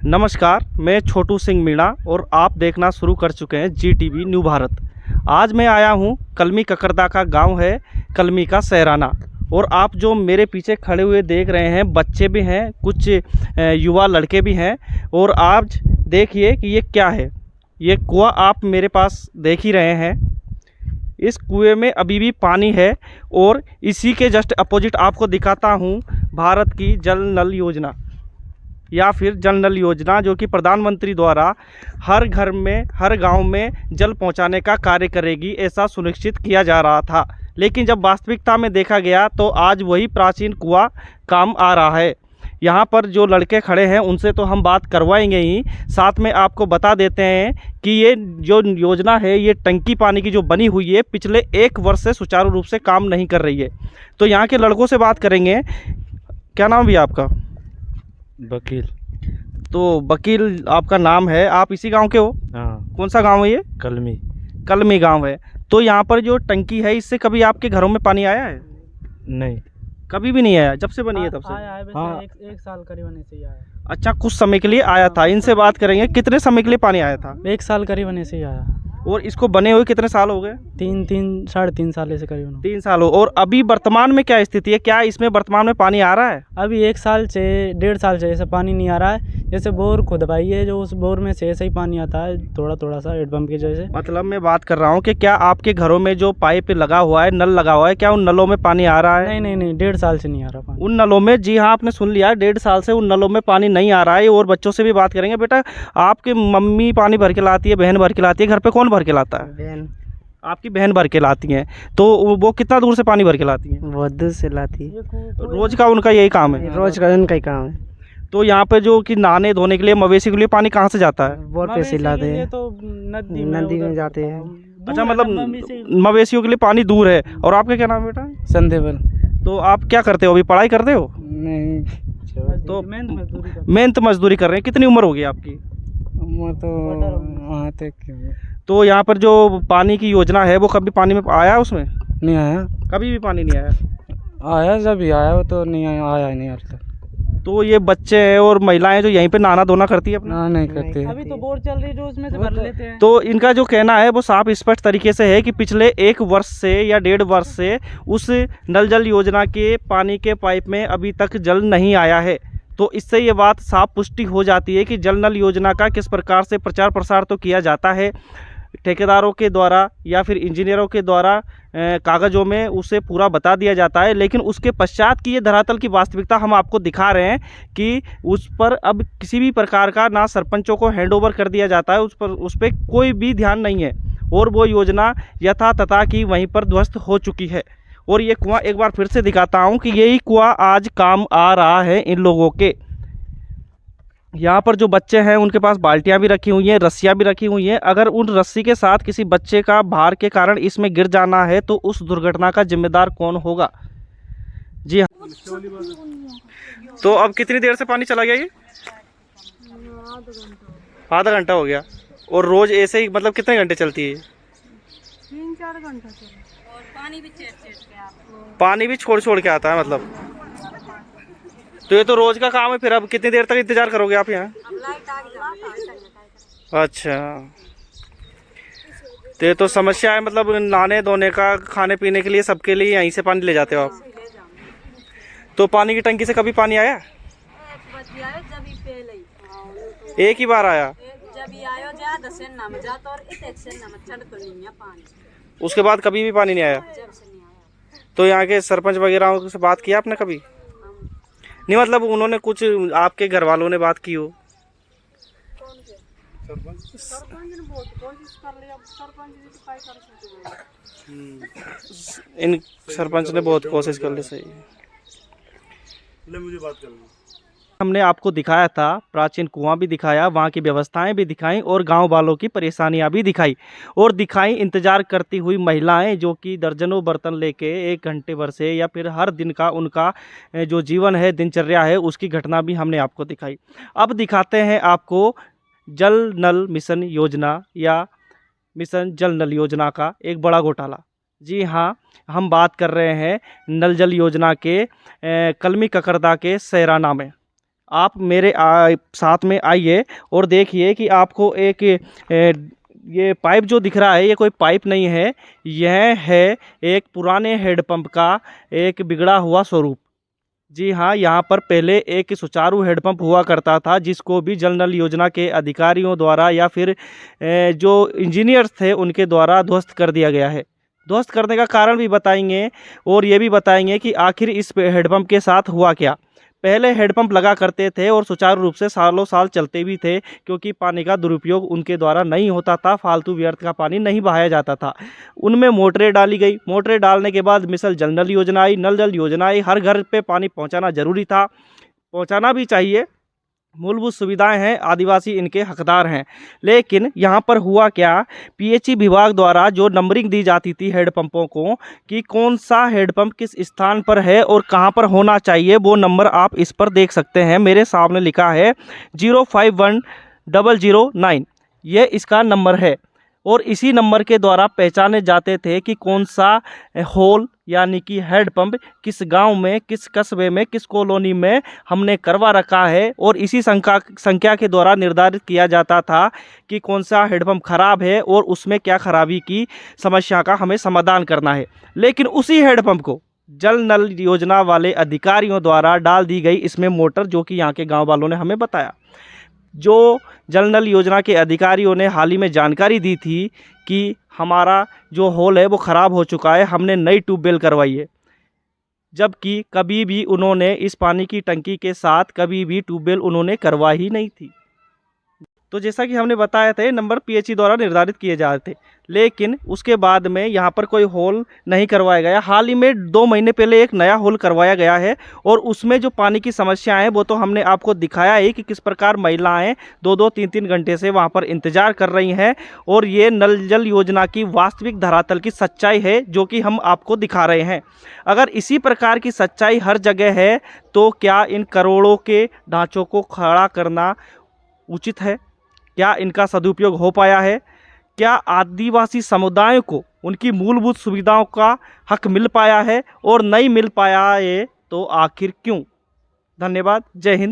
नमस्कार, मैं छोटू सिंह मीणा और आप देखना शुरू कर चुके हैं GTV न्यू भारत। आज मैं आया हूं कलमी ककरदा का गांव है कलमी का सैराना। और आप जो मेरे पीछे खड़े हुए देख रहे हैं, बच्चे भी हैं, कुछ युवा लड़के भी हैं। और आज देखिए कि ये क्या है। ये कुआं आप मेरे पास देख ही रहे हैं। इस कुएं में अभी भी पानी है और इसी के जस्ट अपोजिट आपको दिखाता हूं भारत की जल नल योजना या फिर जल नल योजना, जो कि प्रधानमंत्री द्वारा हर घर में, हर गांव में जल पहुंचाने का कार्य करेगी, ऐसा सुनिश्चित किया जा रहा था। लेकिन जब वास्तविकता में देखा गया तो आज वही प्राचीन कुआं काम आ रहा है। यहाँ पर जो लड़के खड़े हैं उनसे तो हम बात करवाएंगे ही, साथ में आपको बता देते हैं कि ये जो योजना है, ये टंकी पानी की जो बनी हुई है, पिछले 1 वर्ष से सुचारू रूप से काम नहीं कर रही है। तो यहाँ के लड़कों से बात करेंगे। क्या नाम भी आपका? वकील। तो वकील आपका नाम है, आप इसी गांव के हो? हाँ। कौन सा गांव है ये? कलमी। कलमी गांव है। तो यहाँ पर जो टंकी है, इससे कभी आपके घरों में पानी आया है? नहीं, कभी भी नहीं आया। जब से बनी है तब से? आया है वैसे। हाँ। एक साल करीबन ऐसे ही आया। अच्छा, कुछ समय के लिए आया था। इनसे बात करेंगे, कितने समय के लिए पानी आया था? 1 साल करीबन ऐसे ही आया। और इसको बने हुए कितने साल हो गए? 3 3 साल ऐसे करीबन। 3 साल हो। और अभी वर्तमान में क्या स्थिति है? क्या इसमें वर्तमान में पानी आ रहा है? अभी 1 साल से 1.5 साल से ऐसे पानी नहीं आ रहा है। जैसे बोर खुदवाई है, जो उस बोर में से ऐसे ही पानी आता है, थोड़ा थोड़ा सा हेडपम्प की जैसे। मतलब मैं बात कर रहा हूँ कि क्या आपके घरों में जो पाइप लगा हुआ है, नल लगा हुआ है, क्या उन नलों में पानी आ रहा है? नहीं नहीं नहीं, 1.5 साल से नहीं आ रहा पानी उन नलों में। जी हाँ, आपने सुन लिया, 1.5 साल से उन नलों में पानी नहीं आ रहा है। और बच्चों से भी बात करेंगे। बेटा, आपकी मम्मी पानी भर के लाती है, बहन भर के लाती है, घर पे कौन भर के लाता है? बहन। आपकी बहन भर के लाती हैं। तो वो कितना दूर से पानी भर के लाती हैं? बहुत दूर से लाती है। रोज का उनका यही काम है? रोज का उनका ही काम है। तो यहाँ पे जो कि नहाने धोने के लिए, मवेशी के लिए पानी कहाँ से जाता है? बोर पे से लाते हैं, तो नदी में जाते हैं। अच्छा, मतलब मवेशियों के लिए पानी दूर है। और आपका क्या नाम है बेटा? संदेबल। तो आप क्या करते हो? अभी पढ़ाई करते हो? नहीं, तो मेहनत मेहनत मजदूरी कर रहे हैं। कितनी उम्र होगी आपकी? उम्र तो वहाँ तक तो यहाँ पर जो पानी की योजना है, वो कभी पानी में आया उसमें? नहीं आया। कभी भी पानी नहीं आया। आया जब भी आया, वो तो नहीं आया ही नहीं आज तक। तो ये बच्चे हैं और महिलाएं जो यहीं पे नहाना धोना करती है अपना? ना, नहीं करते। अभी तो बोर चल रही है, जो उसमें से भर लेते हैं। तो इनका जो कहना है वो साफ स्पष्ट तरीके से है कि पिछले 1 वर्ष से या 1.5 वर्ष से उस नल जल योजना के पानी के पाइप में अभी तक जल नहीं आया है। तो इससे ये बात साफ पुष्टि हो जाती है कि जल नल योजना का किस प्रकार से प्रचार प्रसार तो किया जाता है ठेकेदारों के द्वारा या फिर इंजीनियरों के द्वारा, कागज़ों में उसे पूरा बता दिया जाता है। लेकिन उसके पश्चात की ये धरातल की वास्तविकता हम आपको दिखा रहे हैं कि उस पर अब किसी भी प्रकार का ना सरपंचों को हैंडओवर कर दिया जाता है, उस पर कोई भी ध्यान नहीं है। और वो योजना यथा तथा की वहीं पर ध्वस्त हो चुकी है। और ये कुआं एक बार फिर से दिखाता हूँ कि यही कुआं आज काम आ रहा है इन लोगों के। यहाँ पर जो बच्चे हैं उनके पास बाल्टियाँ भी रखी हुई हैं, रस्सियाँ भी रखी हुई हैं। अगर उन रस्सी के साथ किसी बच्चे का भार के कारण इसमें गिर जाना है तो उस दुर्घटना का जिम्मेदार कौन होगा? जी हाँ। तो अब कितनी देर से पानी चला गया? ये आधा घंटा हो गया। और रोज ऐसे ही मतलब कितने घंटे चलती है? 3-4 घंटा चले। और पानी भी छोड़ छोड़ के आता है मतलब। तो ये तो रोज का काम है। फिर अब कितनी देर तक इंतजार करोगे आप यहाँ? अच्छा, तो ये तो समस्या है। मतलब नहाने धोने का, खाने पीने के लिए, सबके लिए यहीं से पानी ले जाते हो आप? तो पानी की टंकी से कभी पानी आया? एक ही बार आया। उसके बाद कभी भी पानी नहीं आया? तो यहाँ के सरपंच वगैरह से बात किया आपने कभी? नहीं, मतलब उन्होंने कुछ, आपके घर वालों ने बात की हो? सरपंच ने बहुत कोशिश कर लिया, सरपंच जी तो काय कर सकते हैं। इन सरपंच ने बहुत कोशिश कर ली। सही है। मुझे बात करनी। हमने आपको दिखाया था, प्राचीन कुआं भी दिखाया, वहाँ की व्यवस्थाएं भी दिखाई और गांव वालों की परेशानियां भी दिखाई। और दिखाई इंतजार करती हुई महिलाएं, जो कि दर्जनों बर्तन लेके 1 घंटे भर से या फिर हर दिन का उनका जो जीवन है, दिनचर्या है, उसकी घटना भी हमने आपको दिखाई। अब दिखाते हैं आपको जल नल मिशन योजना या मिशन जल नल योजना का एक बड़ा घोटाला। जी हाँ, हम बात कर रहे हैं नल जल योजना के कलमी ककरदा के सैराना में। आप मेरे साथ में आइए और देखिए कि आपको एक ये पाइप जो दिख रहा है ये कोई पाइप नहीं है, यह है एक पुराने हेडपंप का एक बिगड़ा हुआ स्वरूप। जी हाँ, यहाँ पर पहले एक सुचारू हेडपंप हुआ करता था जिसको भी जल नल योजना के अधिकारियों द्वारा या फिर जो इंजीनियर्स थे उनके द्वारा ध्वस्त कर दिया गया है। ध्वस्त करने का कारण भी बताएंगे और ये भी बताएंगे कि आखिर इस हेडपंप के साथ हुआ क्या। पहले हेडपंप लगा करते थे और सुचारू रूप से सालों साल चलते भी थे, क्योंकि पानी का दुरुपयोग उनके द्वारा नहीं होता था, फालतू व्यर्थ का पानी नहीं बहाया जाता था। उनमें मोटरें डाली गई, मोटरें डालने के बाद मिसल जल नल योजना आई, नल जल योजना आई। हर घर पे पानी पहुंचाना जरूरी था, पहुंचाना भी चाहिए, मूलभूत सुविधाएं हैं, आदिवासी इनके हकदार हैं। लेकिन यहाँ पर हुआ क्या, पीएचई विभाग द्वारा जो नंबरिंग दी जाती थी हेडपंपों को कि कौन सा हेडपंप किस स्थान पर है और कहाँ पर होना चाहिए, वो नंबर आप इस पर देख सकते हैं। मेरे सामने लिखा है 051009, ये इसका नंबर है। और इसी नंबर के द्वारा पहचाने जाते थे कि कौन सा होल यानी कि हेडपंप किस गांव में, किस कस्बे में, किस कॉलोनी में हमने करवा रखा है। और इसी संख्या के द्वारा निर्धारित किया जाता था कि कौन सा हेडपंप खराब है और उसमें क्या खराबी की समस्या का हमें समाधान करना है। लेकिन उसी हेडपंप को जल नल योजना वाले अधिकारियों द्वारा डाल दी गई इसमें मोटर, जो कि यहाँ के गाँव वालों ने हमें बताया। जो जल नल योजना के अधिकारियों ने हाल ही में जानकारी दी थी कि हमारा जो होल है वो ख़राब हो चुका है, हमने नई ट्यूबवेल करवाई है, जबकि कभी भी उन्होंने इस पानी की टंकी के साथ कभी भी ट्यूबवेल उन्होंने करवाई ही नहीं थी। तो जैसा कि हमने बताया था, ये नंबर पीएचई द्वारा निर्धारित किए जा रहे थे, लेकिन उसके बाद में यहाँ पर कोई होल नहीं करवाया गया। हाल ही में 2 महीने पहले एक नया होल करवाया गया है और उसमें जो पानी की समस्याएं हैं वो तो हमने आपको दिखाया ही कि किस प्रकार महिलाएं 2-2, 3-3 घंटे से वहाँ पर इंतज़ार कर रही हैं। और ये नल जल योजना की वास्तविक धरातल की सच्चाई है जो कि हम आपको दिखा रहे हैं। अगर इसी प्रकार की सच्चाई हर जगह है तो क्या इन करोड़ों के ढांचों को खड़ा करना उचित है? क्या इनका सदुपयोग हो पाया है? क्या आदिवासी समुदायों को उनकी मूलभूत सुविधाओं का हक मिल पाया है? और नहीं मिल पाया है तो आखिर क्यों? धन्यवाद। जय हिंद।